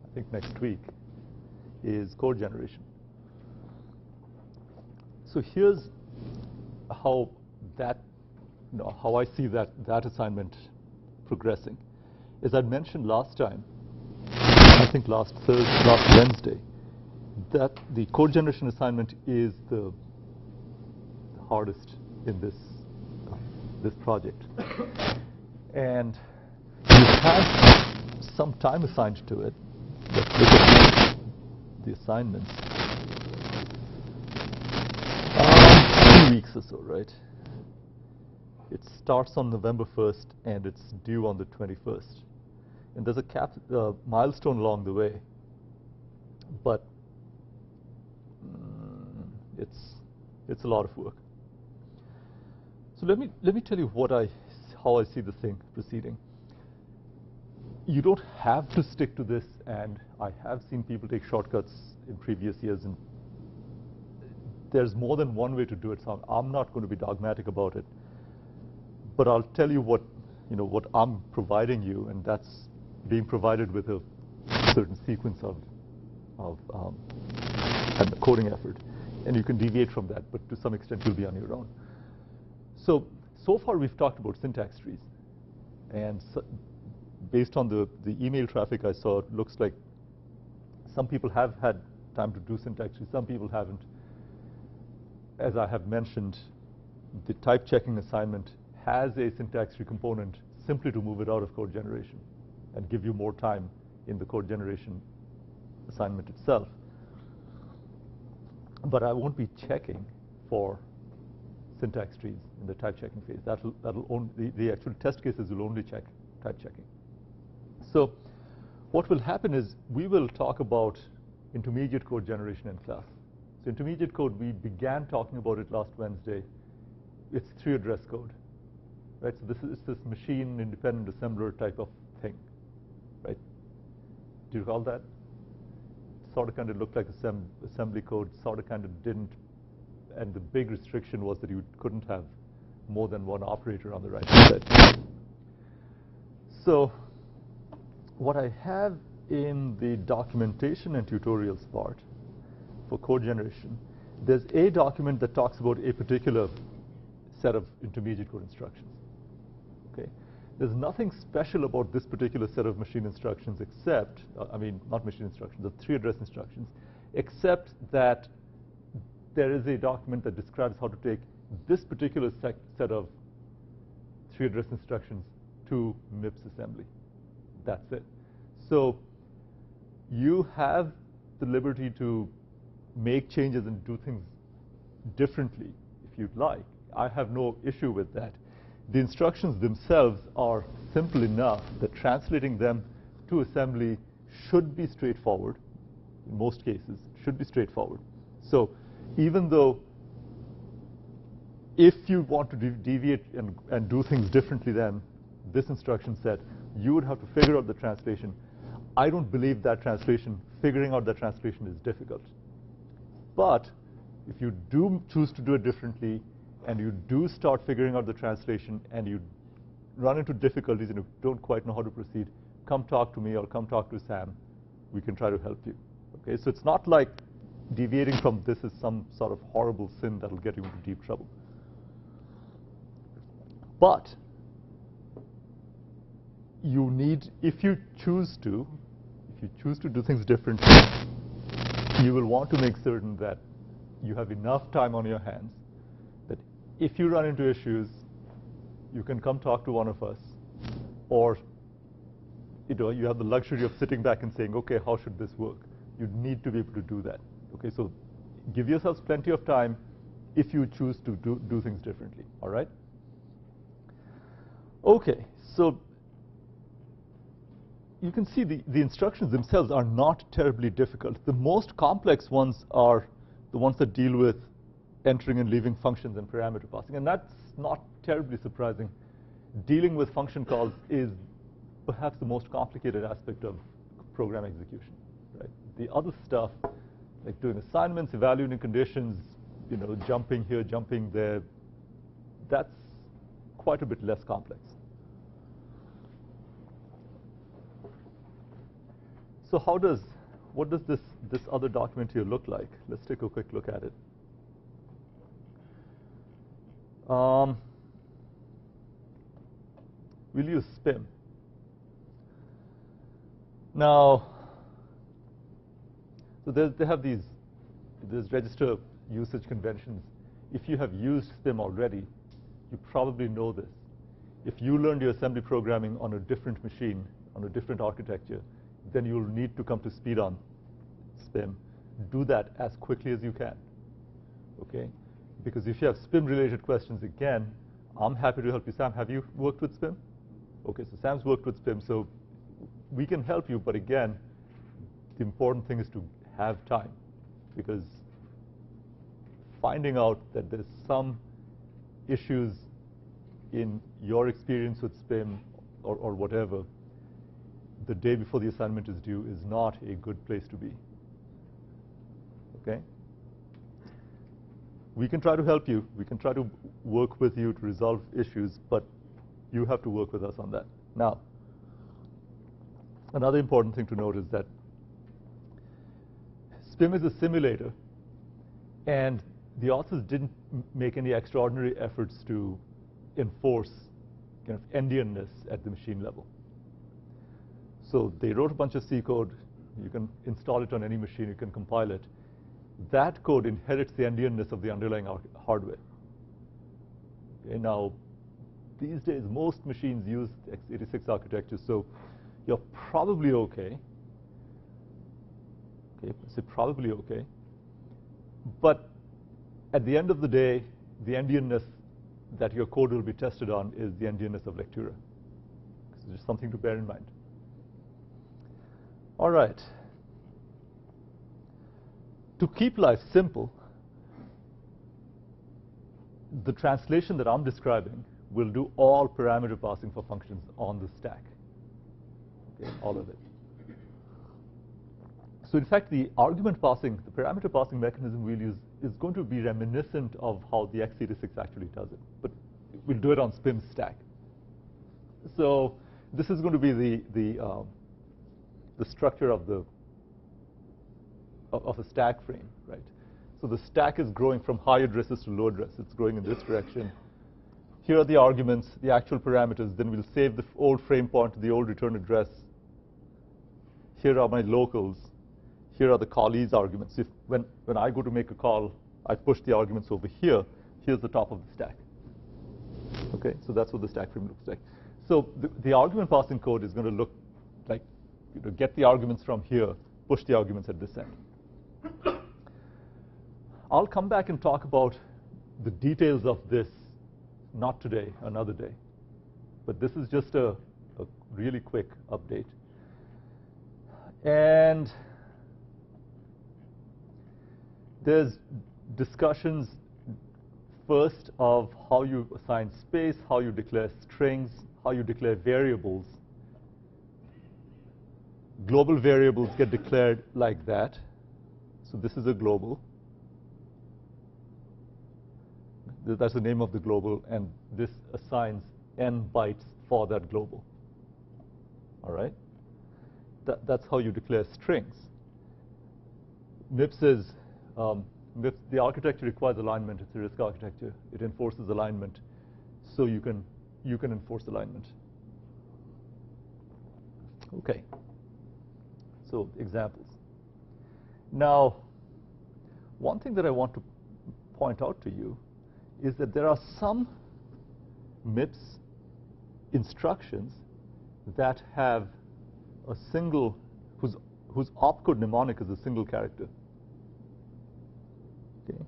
I think next week, is code generation. So here's how that, how I see that assignment progressing. As I mentioned last time, I think last Wednesday, that the code generation assignment is the hardest in this project. And you have some time assigned to it. Let's look at the assignments. 2 weeks or so, right? It starts on November 1st and it's due on the 21st. And there's a milestone along the way, but it's a lot of work. So let me tell you how I see this thing proceeding. You don't have to stick to this, and I have seen people take shortcuts in previous years, and there's more than one way to do it. So I'm not going to be dogmatic about it, but I'll tell you what I'm providing you, and that's being provided with a certain sequence of and the coding effort, and you can deviate from that, but to some extent you'll be on your own. So far we've talked about syntax trees, and so, based on the email traffic I saw, it looks like some people have had time to do syntax trees, some people haven't. As I have mentioned, the type checking assignment has a syntax tree component simply to move it out of code generation and give you more time in the code generation assignment itself. But I won't be checking for syntax trees in the type checking phase. That'll only, the actual test cases will only check type checking. So what will happen is we will talk about intermediate code generation in class. So intermediate code, we began talking about it last Wednesday. It's 3-address code, right? So it's this machine independent assembler type of thing, right? Do you recall that? Sort of kind of looked like assembly code, sort of kind of didn't. And the big restriction was that you couldn't have more than one operator on the right side. So what I have in the documentation and tutorials part for code generation, there's a document that talks about a particular set of intermediate code instructions. Okay, there's nothing special about this particular set of machine instructions except, not machine instructions, the 3-address instructions, except that there is a document that describes how to take this particular set of 3-address instructions to MIPS assembly. That's it. So you have the liberty to make changes and do things differently if you'd like. I have no issue with that. The instructions themselves are simple enough that translating them to assembly should be straightforward. In most cases, should be straightforward. So even though if you want to deviate and do things differently than this instruction set, you would have to figure out the translation. I don't believe that figuring out that translation is difficult. But if you do choose to do it differently, and you do start figuring out the translation, and you run into difficulties and you don't quite know how to proceed, come talk to me or come talk to Sam. We can try to help you. Okay, so it's not like deviating from this is some sort of horrible sin that'll get you into deep trouble. But you need, if you choose to do things differently, you will want to make certain that you have enough time on your hands that if you run into issues, you can come talk to one of us, or you have the luxury of sitting back and saying, okay, how should this work? You need to be able to do that. Okay, so give yourselves plenty of time if you choose to do things differently, all right? Okay, so you can see the instructions themselves are not terribly difficult. The most complex ones are the ones that deal with entering and leaving functions and parameter passing, and that's not terribly surprising. Dealing with function calls is perhaps the most complicated aspect of program execution, right? The other stuff, like doing assignments, evaluating conditions, jumping here, jumping there, that's quite a bit less complex. So what does this other document here look like? Let's take a quick look at it. We'll use SPIM. Now, so they have there's register usage conventions. If you have used SPIM already, you probably know this. If you learned your assembly programming on a different machine, on a different architecture, then you'll need to come to speed on SPIM. Do that as quickly as you can, okay? Because if you have SPIM-related questions, again, I'm happy to help you. Sam, have you worked with SPIM? Okay, so Sam's worked with SPIM, so we can help you, but again, the important thing is to have time, because finding out that there's some issues in your experience with SPIM or whatever the day before the assignment is due is not a good place to be, okay? We can try to help you. We can try to work with you to resolve issues, but you have to work with us on that. Now, another important thing to note is that SPIM is a simulator, and the authors didn't make any extraordinary efforts to enforce kind of endianness at the machine level. So they wrote a bunch of C code. You can install it on any machine. You can compile it. That code inherits the endianness of the underlying hardware. Okay, now, these days, most machines use x86 architecture, so you're probably okay. Okay, so probably okay. But at the end of the day, the endianness that your code will be tested on is the endianness of Lectura. So just something to bear in mind. All right. To keep life simple, the translation that I'm describing will do all parameter passing for functions on the stack. Okay, all of it. So in fact, the argument passing, the parameter passing mechanism we'll use is going to be reminiscent of how the x86 actually does it, but we'll do it on SPIM stack. So this is going to be the structure of a stack frame, right? So the stack is growing from high addresses to low addresses. It's growing in this direction. Here are the arguments, the actual parameters. Then we'll save the old frame point to the old return address. Here are my locals. Here are the callees arguments. If when I go to make a call, I push the arguments over here. Here's the top of the stack. Okay, so that's what the stack frame looks like. So the argument passing code is going to look like, get the arguments from here, push the arguments at this end. I'll come back and talk about the details of this, not today, another day. But this is just a really quick update. And there's discussions first of how you assign space, how you declare strings, how you declare variables. Global variables get declared like that. So this is a global. That's the name of the global, and this assigns n bytes for that global. All right? That's how you declare strings. MIPS is, the architecture requires alignment. It's a RISC architecture. It enforces alignment, so you can enforce alignment. Okay. So examples. Now, one thing that I want to point out to you is that there are some MIPS instructions that have a single, whose opcode mnemonic is a single character. Okay.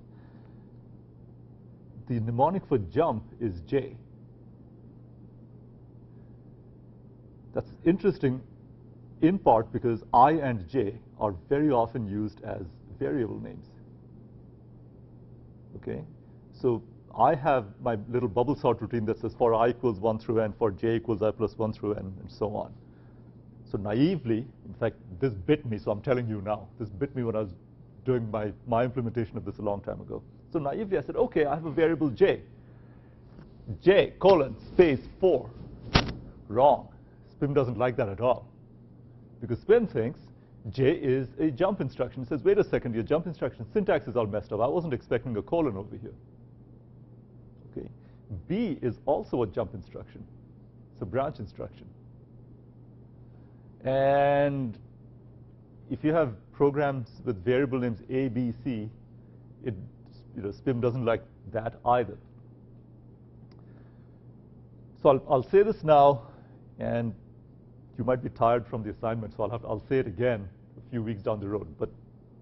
The mnemonic for jump is J. That's interesting in part because I and J are very often used as variable names. Okay, so I have my little bubble sort routine that says for I equals 1 through n, for j equals I plus 1 through n, and so on. So naively, in fact, this bit me, so I'm telling you now, this bit me when I was doing my implementation of this a long time ago. So naively, I said, okay, I have a variable j. J, colon, space, 4. Wrong. SPIM doesn't like that at all. Because SPIM thinks J is a jump instruction. It says, wait a second, your jump instruction syntax is all messed up. I wasn't expecting a colon over here. Okay. B is also a jump instruction. It's a branch instruction. And if you have programs with variable names A, B, C, SPIM doesn't like that either. So I'll say this now, and you might be tired from the assignment, so I'll say it again a few weeks down the road, but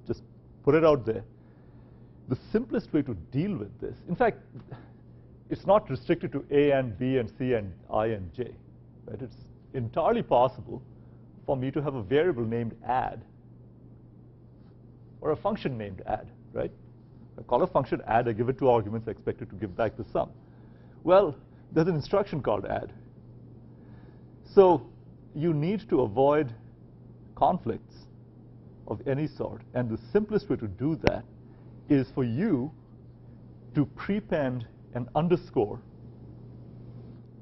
just put it out there. The simplest way to deal with this, in fact, it's not restricted to A and B and C and I and J. Right? It's entirely possible for me to have a variable named add or a function named add, right? I call a function add, I give it 2 arguments, I expect it to give back the sum. Well, there's an instruction called add. So you need to avoid conflicts of any sort, and the simplest way to do that is for you to prepend an underscore,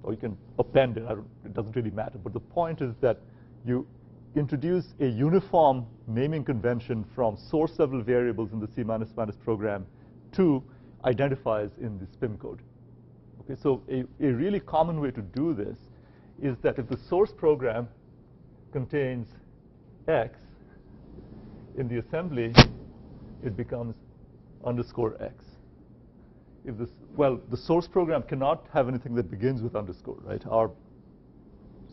or you can append it, it doesn't really matter, but the point is that you introduce a uniform naming convention from source level variables in the C++ program to identifiers in the SPIM code. Okay, so a really common way to do this is that if the source program contains X, in the assembly, it becomes underscore X. If this, well, the source program cannot have anything that begins with underscore, right? Our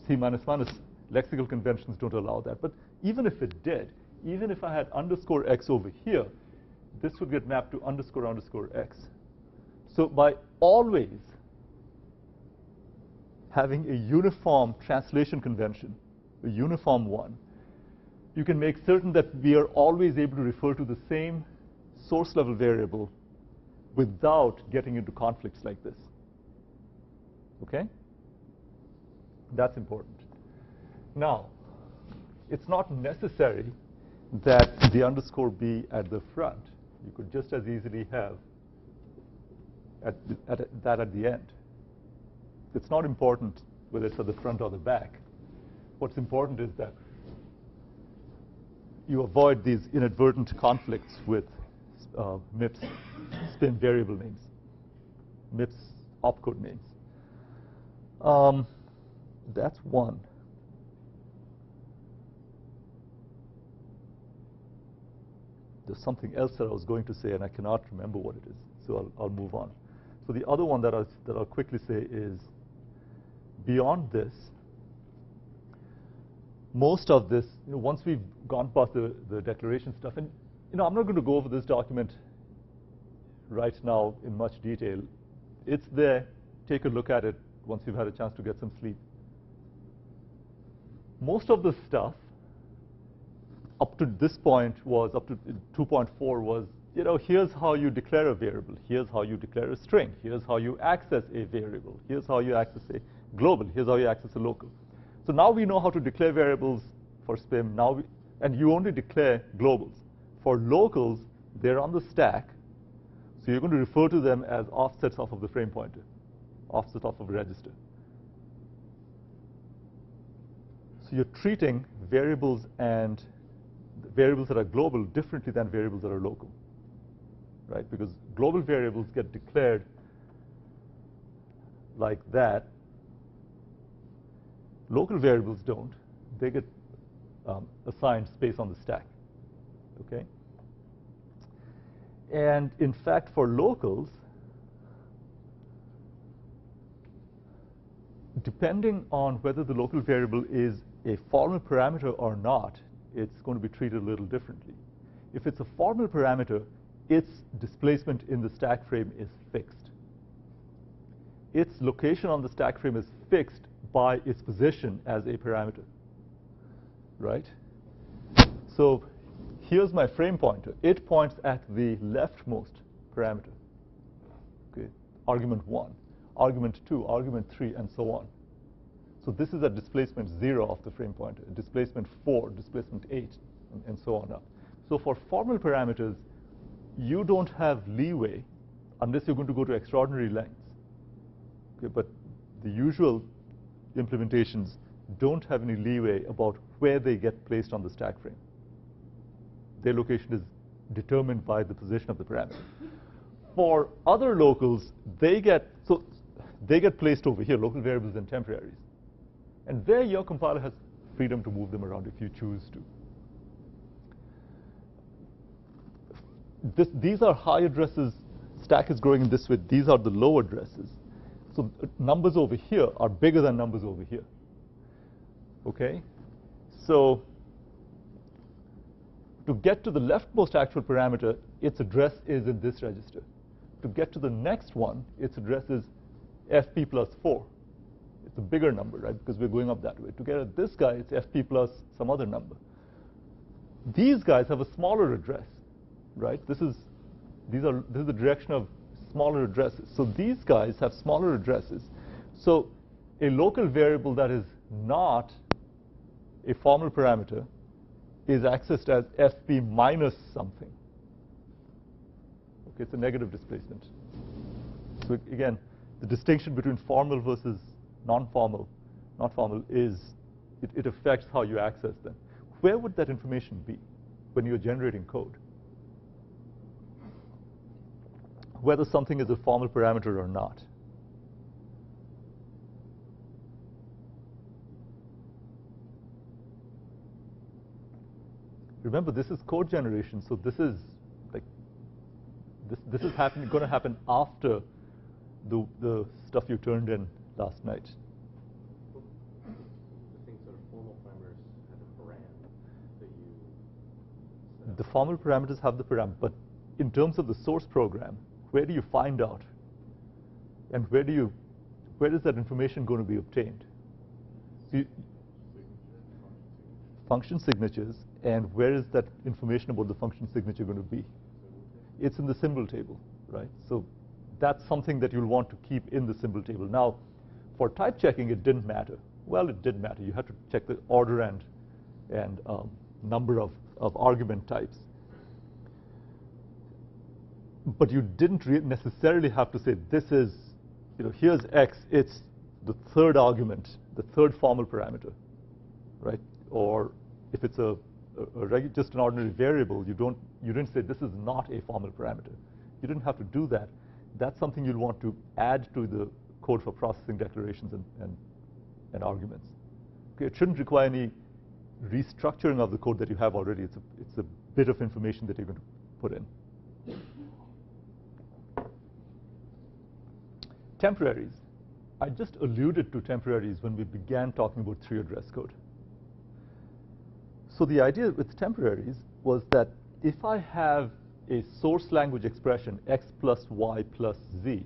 C++ lexical conventions don't allow that. But even if it did, even if I had underscore X over here, this would get mapped to underscore underscore X. So by always having a uniform translation convention, a uniform one, you can make certain that we are always able to refer to the same source level variable without getting into conflicts like this. Okay? That's important. Now, it's not necessary that the underscore be at the front. You could just as easily have that at the end. It's not important whether it's at the front or the back. What's important is that you avoid these inadvertent conflicts with MIPS SPIM variable names, MIPS opcode names. That's one. There's something else that I was going to say, and I cannot remember what it is, so I'll move on. So the other one that I'll quickly say is, beyond this, most of this, once we've gone past the declaration stuff, and I'm not going to go over this document right now in much detail. It's there. Take a look at it once you've had a chance to get some sleep. Most of the stuff up to this point was, up to 2.4 was, here's how you declare a variable. Here's how you declare a string. Here's how you access a variable. Here's how you access a global. Here's how you access a local. So now we know how to declare variables for SPIM. And you only declare globals. For locals, they're on the stack. So you're going to refer to them as offsets off of the frame pointer, offsets off of a register. So you're treating variables and variables that are global differently than variables that are local, right? Because global variables get declared like that. Local variables don't. They get assigned space on the stack, okay? And in fact, for locals, depending on whether the local variable is a formal parameter or not, it's going to be treated a little differently. If it's a formal parameter, its displacement in the stack frame is fixed. Its location on the stack frame is fixed by its position as a parameter, right? So here's my frame pointer. It points at the leftmost parameter, okay? Argument 1, argument 2, argument 3, and so on. So this is at displacement 0 of the frame pointer, displacement 4, displacement 8, and so on up. So for formal parameters, you don't have leeway unless you're going to go to extraordinary lengths. Okay, but the usual implementations don't have any leeway about where they get placed on the stack frame. their location is determined by the position of the parameter. For other locals, they get placed over here, local variables and temporaries. And there your compiler has freedom to move them around if you choose to. These are high addresses. Stack is growing in this way. These are the low addresses. So numbers over here are bigger than numbers over here. Okay? So to get to the leftmost actual parameter, its address is in this register. To get to the next one, its address is FP plus 4. It's a bigger number, right, because we're going up that way. To get at this guy, it's FP plus some other number. These guys have a smaller address, right? This is the direction of smaller addresses. So these guys have smaller addresses. So a local variable that is not a formal parameter is accessed as FP minus something. Okay, it's a negative displacement. So again, the distinction between formal versus not formal is, it affects how you access them. Where would that information be when you're generating code? Whether something is a formal parameter or not. Remember, this is code generation, so this is like this is going to happen after the stuff you turned in last night. The things that are formal parameters have a param that you. The formal parameters have the param, but in terms of the source program, where do you find out, and where is that information going to be obtained? So function signatures, and where is that information about the function signature going to be? It's in the symbol table, right? So that's something that you'll want to keep in the symbol table. Now, for type checking, it didn't matter. Well, it did matter. You had to check the order and number of argument types. But you didn't necessarily have to say, this is, here's X, it's the third argument, the third formal parameter, right? Or if it's just an ordinary variable, you didn't say this is not a formal parameter. You didn't have to do that. That's something you'll want to add to the code for processing declarations and arguments. Okay, it shouldn't require any restructuring of the code that you have already. It's a bit of information that you're going to put in. Temporaries. I just alluded to temporaries when we began talking about tree address code. So the idea with temporaries was that if I have a source language expression, x plus y plus z,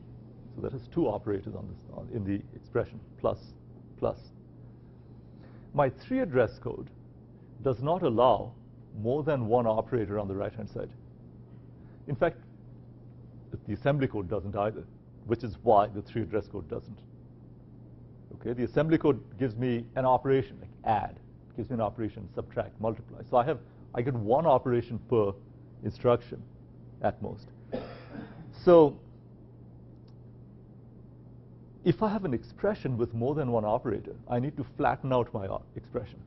so that has two operators in the expression, plus. My tree address code does not allow more than one operator on the right-hand side. In fact, the assembly code doesn't either, which is why the tree address code doesn't. Okay, the assembly code gives me an operation, like add. It gives me an operation, subtract, multiply. So I get one operation per instruction at most. So if I have an expression with more than one operator, I need to flatten out my expression.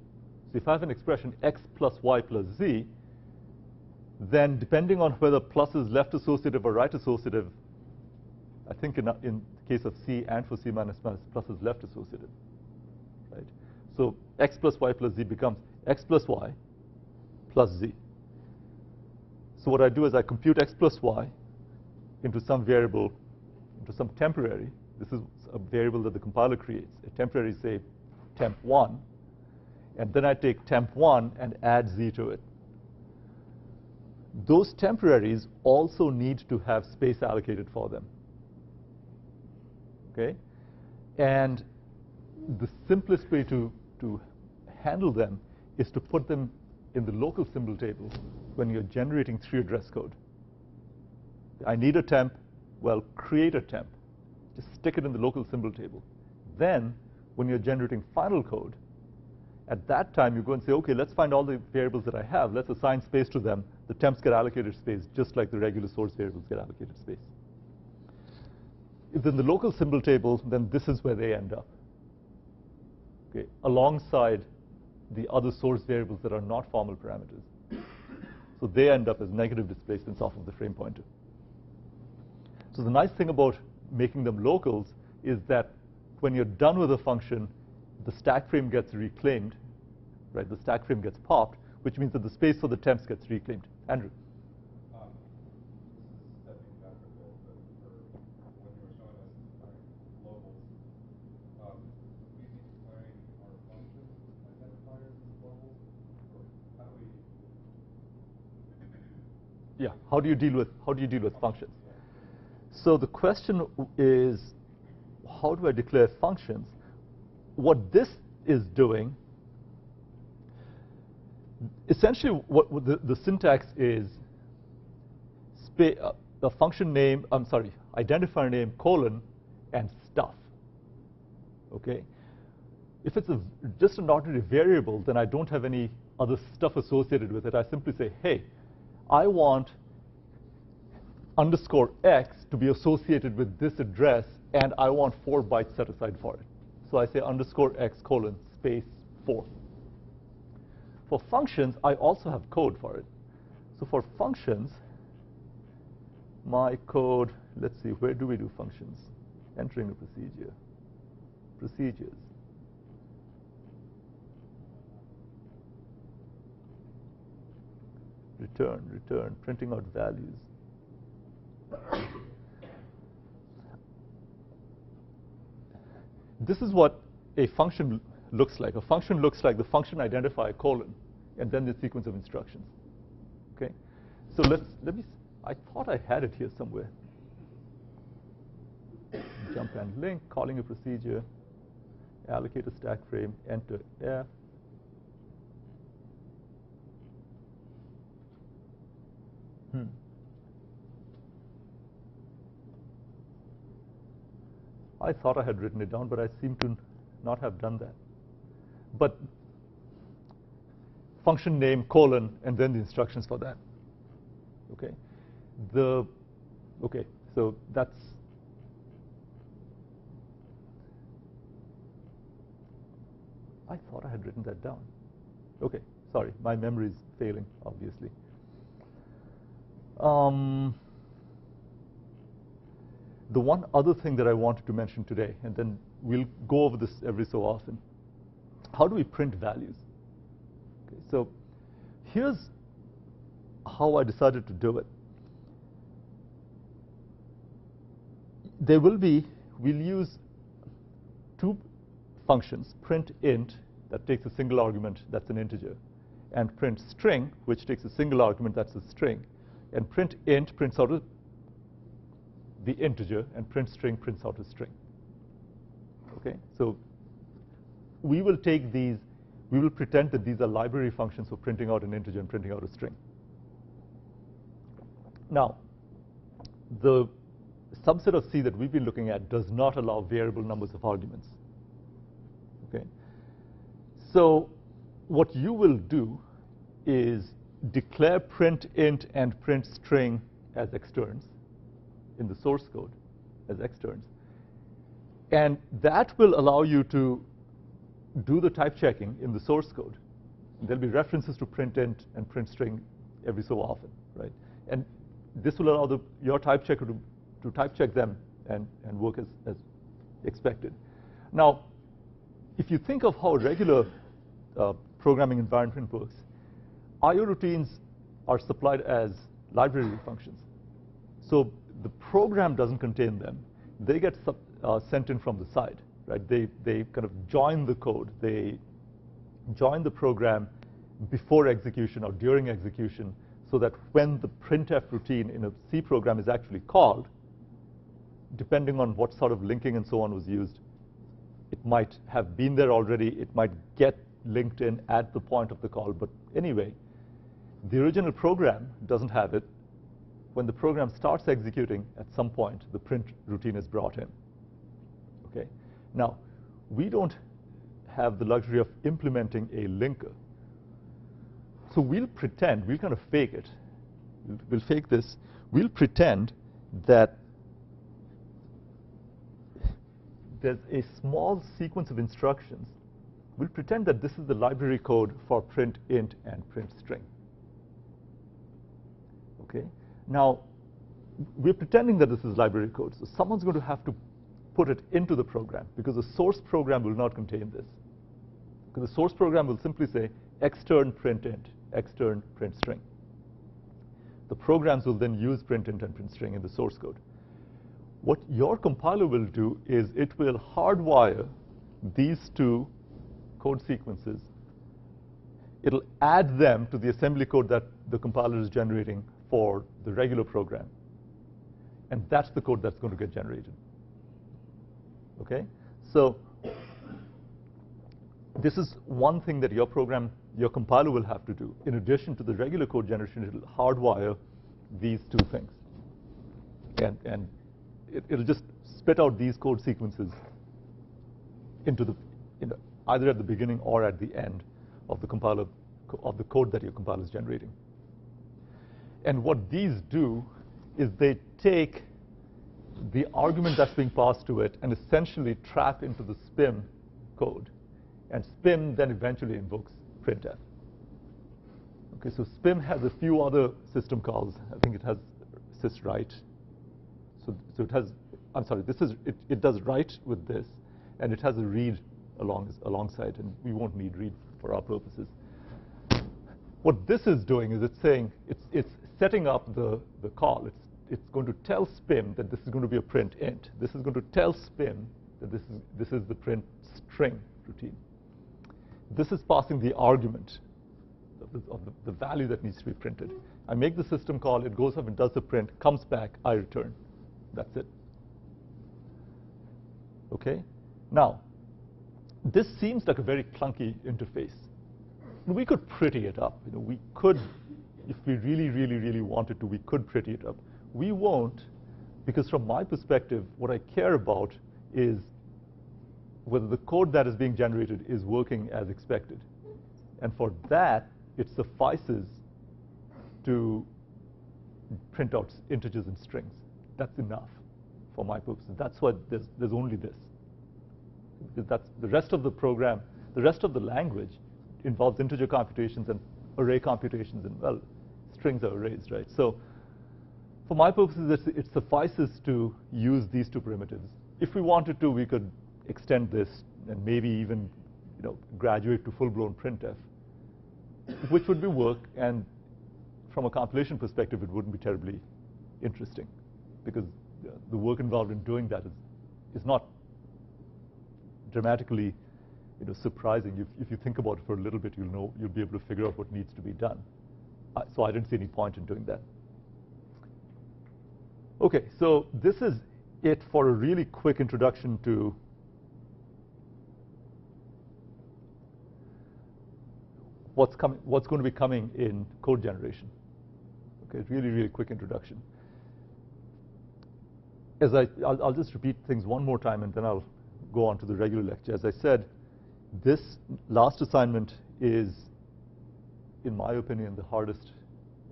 So if I have an expression x plus y plus z, then depending on whether plus is left associative or right associative, I think in the case of C and for C minus minus, plus is left associative, right? So x plus y plus z becomes x plus y plus z. So what I do is I compute x plus y into some variable, into some temporary. This is a variable that the compiler creates. A temporary, say, temp1. And then I take temp1 and add z to it. Those temporaries also need to have space allocated for them. Okay? And the simplest way to handle them is to put them in the local symbol table when you're generating tree address code. I need a temp. Well, create a temp. Just stick it in the local symbol table. Then, when you're generating final code, at that time, you go and say, OK, let's find all the variables that I have. Let's assign space to them. The temps get allocated space, just like the regular source variables get allocated space. If in the local symbol table, then this is where they end up, okay, alongside the other source variables that are not formal parameters. So they end up as negative displacements off of the frame pointer. So the nice thing about making them locals is that when you're done with a function, the stack frame gets reclaimed, right? The stack frame gets popped, which means that the space for the temps gets reclaimed. Andrew? This is stepping back a little bit. For when you were showing us declaring locals, we be declaring our function identifiers as locals, or how do we? Yeah. How do you deal with functions? So the question is, how do I declare functions? What this is doing, essentially what the syntax is a function name, identifier name, colon, and stuff. Okay? If it's just an ordinary variable, then I don't have any other stuff associated with it. I simply say, hey, I want underscore x to be associated with this address, and I want 4 bytes set aside for it. So I say underscore x colon space 4. For functions, I also have code for it. So for functions, my code, let's see, where do we do functions? Entering a procedure. Procedures. Return, printing out values. This is what a function looks like. A function looks like the function identifier colon, and then the sequence of instructions. Okay, so let me. I thought I had it here somewhere. Jump and link, calling a procedure, allocate a stack frame, enter F. I thought I had written it down, but I seem to not have done that. But function name, colon, and then the instructions for that. Okay. Okay, so that's I thought I had written that down. Okay, sorry, my memory is failing, obviously. The one other thing that I wanted to mention today, and then we'll go over this every so often. How do we print values? Okay, so here's how I decided to do it. We'll use 2 functions, print int, that takes a single argument, that's an integer, and print string, which takes a single argument, that's a string, and print int prints out the integer, and print string prints out a string. Okay, so we will take these, we will pretend that these are library functions for printing out an integer and printing out a string. Now, the subset of C that we've been looking at does not allow variable numbers of arguments. Okay, so what you will do is declare print int and print string as externs in the source code as externs. And that will allow you to do the type checking in the source code. There'll be references to print int and print string every so often, right? And this will allow your type checker to type check them and work as expected. Now, if you think of how a regular programming environment works, I/O routines are supplied as library functions. So the program doesn't contain them. They get sent in from the side, right? They kind of join the code. They join the program before execution or during execution, so that when the printf routine in a C program is actually called, depending on what sort of linking and so on was used, it might have been there already. It might get linked in at the point of the call. But anyway, the original program doesn't have it. When the program starts executing, at some point, the print routine is brought in. Okay. Now, we don't have the luxury of implementing a linker. So we'll pretend, we'll kind of fake it. We'll fake this. We'll pretend that there's a small sequence of instructions. We'll pretend that this is the library code for print int and print string. Okay? Now, we're pretending that this is library code, so someone's going to have to put it into the program, because the source program will not contain this. Because the source program will simply say extern print int, extern print string. The programs will then use print int and print string in the source code. What your compiler will do is it will hardwire these two code sequences. It'll add them to the assembly code that the compiler is generating for the regular program. And that's the code that's going to get generated. Okay? So this is one thing that your program, your compiler will have to do. In addition to the regular code generation, it'll hardwire these two things. And it'll just spit out these code sequences into the, either at the beginning or at the end of the compiler, of the code that your compiler is generating. And what these do is they take the argument that's being passed to it and essentially trap into the SPIM code. And SPIM then eventually invokes printf. Okay, so SPIM has a few other system calls. I think it has syswrite. So it has, I'm sorry, this is, it does write with this, and it has a read alongside, and we won't need read for our purposes. What this is doing is it's saying, it's setting up the call. It's going to tell SPIM that this is going to be a print int. This is going to tell SPIM that this is the print string routine. This is passing the argument of the value that needs to be printed. I make the system call, it goes up and does the print, comes back, I return. That's it. Okay? Now, this seems like a very clunky interface. We could pretty it up. We could, if we really, really, really wanted to, we could pretty it up. We won't, because from my perspective, what I care about is whether the code that is being generated is working as expected. And for that, it suffices to print out integers and strings. That's enough for my purposes. That's why there's only this. That's the rest of the program, the rest of the language involves integer computations and array computations, and well, strings are arrays, right? So for my purposes, it suffices to use these two primitives. If we wanted to, we could extend this and maybe even graduate to full-blown printf, which would be work, and from a compilation perspective, it wouldn't be terribly interesting, because the work involved in doing that is not dramatically surprising. If you think about it for a little bit, you'll be able to figure out what needs to be done. So I didn't see any point in doing that. Okay, so this is it for a really quick introduction to what's going to be coming in code generation. Okay, really, really quick introduction. I'll just repeat things one more time, and then I'll go on to the regular lecture. As I said, this last assignment is, in my opinion, the hardest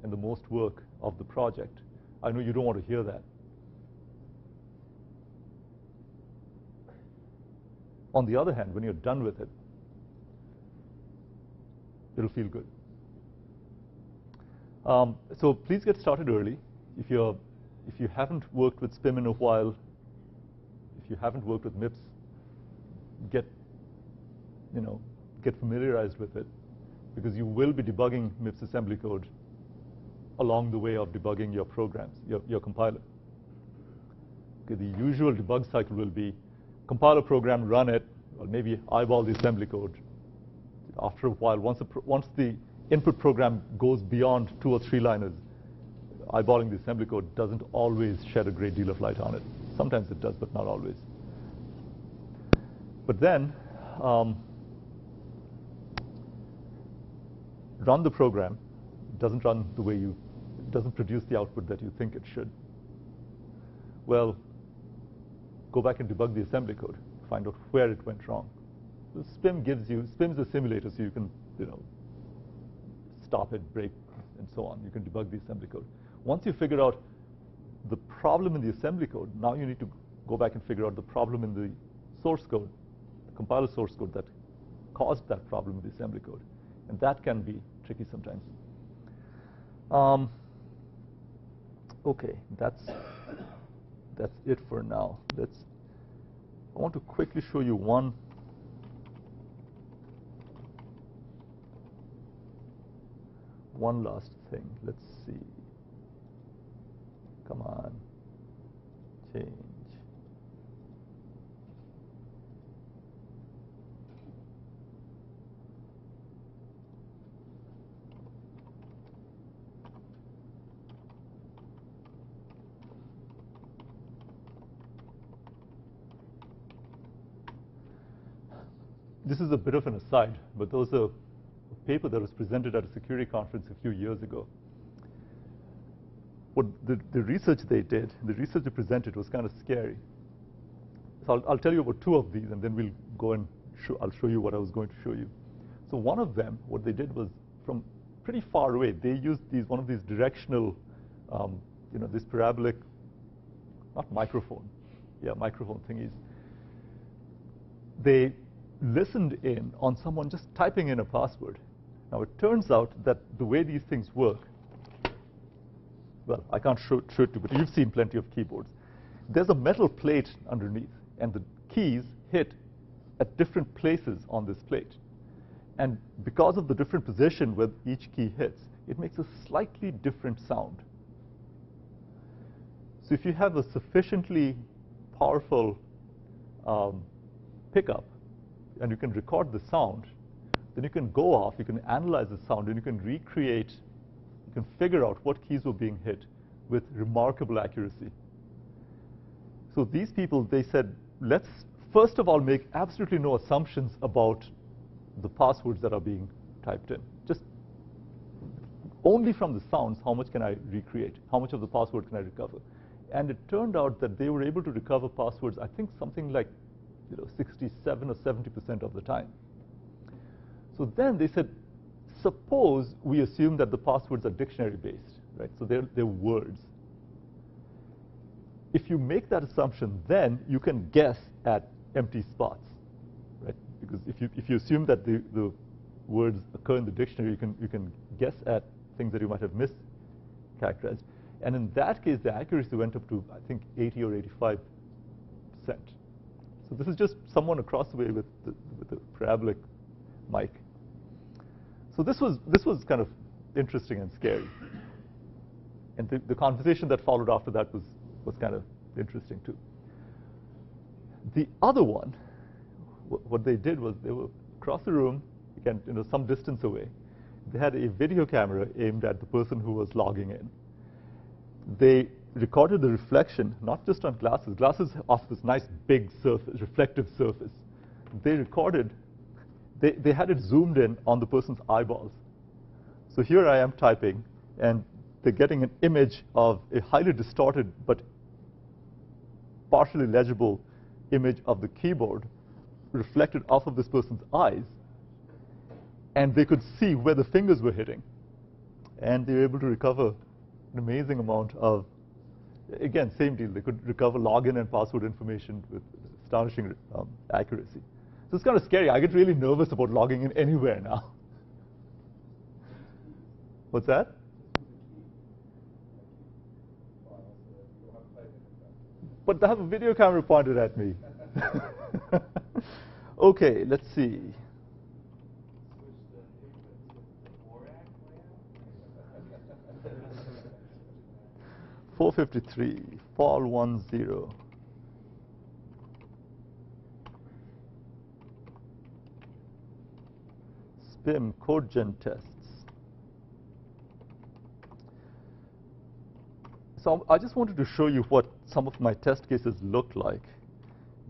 and the most work of the project. I know you don't want to hear that. On the other hand, when you're done with it, it'll feel good. So please get started early. If you haven't worked with SPIM in a while, if you haven't worked with MIPS, get familiarized with it, because you will be debugging MIPS assembly code along the way of debugging your programs, your compiler. Okay, the usual debug cycle will be compile a program, run it, or maybe eyeball the assembly code. After a while, once the input program goes beyond 2 or 3 liners, eyeballing the assembly code doesn't always shed a great deal of light on it. Sometimes it does, but not always. But then, run the program. It doesn't run the way it doesn't produce the output that you think it should. Well, go back and debug the assembly code, find out where it went wrong. So SPIM's a simulator, so you can, stop it, break, and so on. You can debug the assembly code. Once you figure out the problem in the assembly code, now you need to go back and figure out the problem in the source code, the compiler source code that caused that problem in the assembly code. And that can be tricky sometimes. Okay, that's it for now. I want to quickly show you one last thing. Let's see. Come on. Change. This is a bit of an aside, but there was a paper that was presented at a security conference a few years ago. What the research they did, the research they presented was kind of scary. So I'll tell you about two of these, and then we'll go and I'll show you what I was going to show you. So one of them, what they did was from pretty far away, they used one of these directional, this parabolic, not microphone, microphone thingies. They listened in on someone just typing in a password. Now, it turns out that the way these things work, well, I can't show it to you, but you've seen plenty of keyboards. There's a metal plate underneath, and the keys hit at different places on this plate. And because of the different position where each key hits, it makes a slightly different sound. So if you have a sufficiently powerful pickup, and you can record the sound, then you can go off, you can analyze the sound, and you can recreate, you can figure out what keys were being hit with remarkable accuracy. So these people, they said, let's first of all make absolutely no assumptions about the passwords that are being typed in. Just only from the sounds, how much can I recreate? How much of the password can I recover? And it turned out that they were able to recover passwords, I think something like 67 or 70% of the time. So then they said, suppose we assume that the passwords are dictionary-based, right? So they're words. If you make that assumption, then you can guess at empty spots, right? Because if you assume that the words occur in the dictionary, you can guess at things that you might have mischaracterized. And in that case, the accuracy went up to, I think, 80 or 85%. So this is just someone across the way with the parabolic mic. So this was kind of interesting and scary. And the conversation that followed after that was kind of interesting too. The other one, what they did was they were across the room, again, some distance away. They had a video camera aimed at the person who was logging in. They recorded the reflection, not just on glasses. Glasses off this nice big surface, reflective surface. They recorded, they had it zoomed in on the person's eyeballs. So here I am typing, and they're getting an image of a highly distorted but partially legible image of the keyboard reflected off of this person's eyes. And they could see where the fingers were hitting. And they were able to recover an amazing amount of, again, same deal. They could recover login and password information with astonishing accuracy. So it's kind of scary. I get really nervous about logging in anywhere now. What's that? But I have a video camera pointed at me. Okay, let's see. 453, fall 10. SPIM code gen tests. So I just wanted to show you what some of my test cases look like.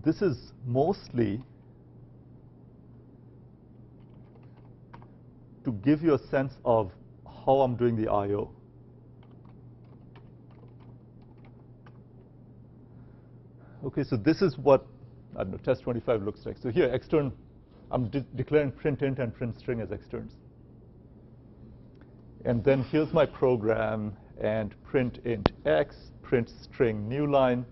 This is mostly to give you a sense of how I'm doing the I/O. Okay, so this is what, I don't know, test 25 looks like. So here, extern, I'm declaring print int and print string as externs. And then here's my program, and print int x, print string new line.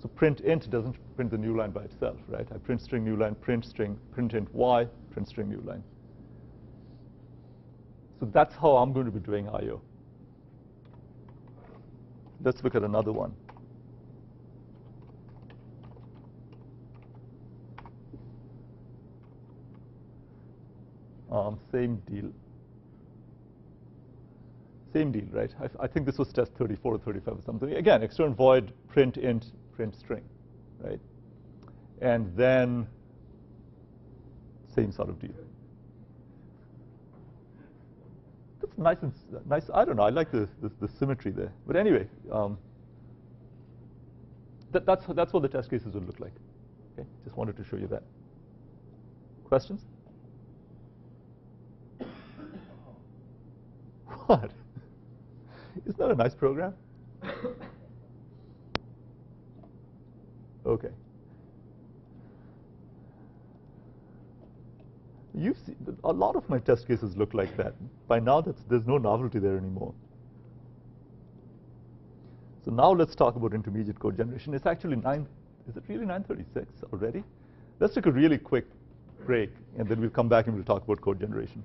So print int doesn't print the new line by itself, right? I print string new line, print string, print int y, print string new line. So that's how I'm going to be doing I/O. let's look at another one. Same deal. Same deal, right? I think this was test 34 or 35 or something. Again, external void, print int, print string, right? And then same sort of deal. That's nice and nice. I don't know. I like the symmetry there. But anyway, that's what the test cases would look like. Okay, just wanted to show you that. Questions? What? Isn't that a nice program? Okay. You've seen, a lot of my test cases look like that. By now, there's no novelty there anymore. So now let's talk about intermediate code generation. It's actually is it really 9:36 already? Let's take a really quick break, and then we'll come back and we'll talk about code generation.